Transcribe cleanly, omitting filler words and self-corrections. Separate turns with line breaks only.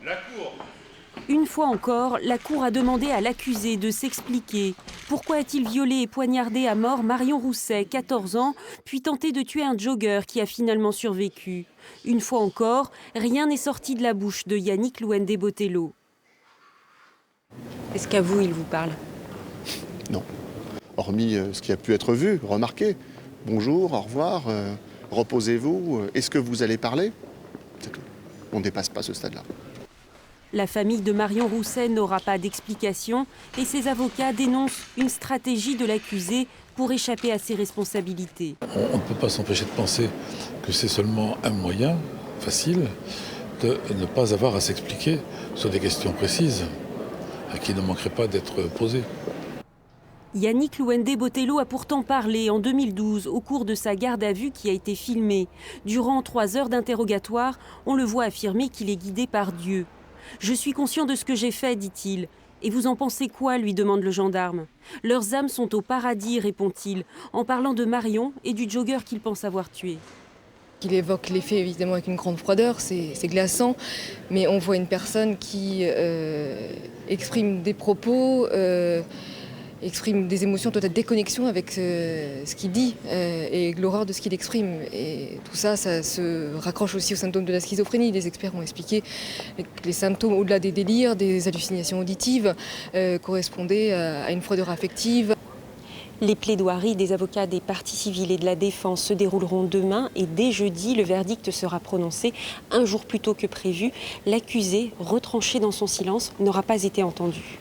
La Cour.
Une fois encore, la Cour a demandé à l'accusé de s'expliquer. Pourquoi a-t-il violé et poignardé à mort Marion Rousset, 14 ans, puis tenté de tuer un jogger qui a finalement survécu? Une fois encore, rien n'est sorti de la bouche de Yannick Louendé-Botelho. Est-ce qu'à vous, il vous parle?
Non. Hormis ce qui a pu être vu, remarqué. Bonjour, au revoir, reposez-vous, est-ce que vous allez parler? C'est tout. On ne dépasse pas ce stade-là.
La famille de Marion Rousset n'aura pas d'explication et ses avocats dénoncent une stratégie de l'accusé pour échapper à ses responsabilités.
On ne peut pas s'empêcher de penser que c'est seulement un moyen facile de ne pas avoir à s'expliquer sur des questions précises qui ne manqueraient pas d'être posées.
Yannick Louendé-Botelho a pourtant parlé en 2012 au cours de sa garde à vue qui a été filmée. Durant 3 heures d'interrogatoire, on le voit affirmer qu'il est guidé par Dieu. « Je suis conscient de ce que j'ai fait, dit-il. Et vous en pensez quoi ?» lui demande le gendarme. « Leurs âmes sont au paradis, répond-il, en parlant de Marion et du jogger qu'il pense avoir tué. »
Il évoque les faits évidemment avec une grande froideur, c'est glaçant, mais on voit une personne qui exprime des propos, exprime des émotions, totale déconnexion avec ce qu'il dit et l'horreur de ce qu'il exprime. Et tout ça, ça se raccroche aussi aux symptômes de la schizophrénie. Les experts ont expliqué que les symptômes, au-delà des délires, des hallucinations auditives, correspondaient à une froideur affective.
Les plaidoiries des avocats des parties civiles et de la défense se dérouleront demain et dès jeudi, le verdict sera prononcé 1 jour plus tôt que prévu. L'accusé, retranché dans son silence, n'aura pas été entendu.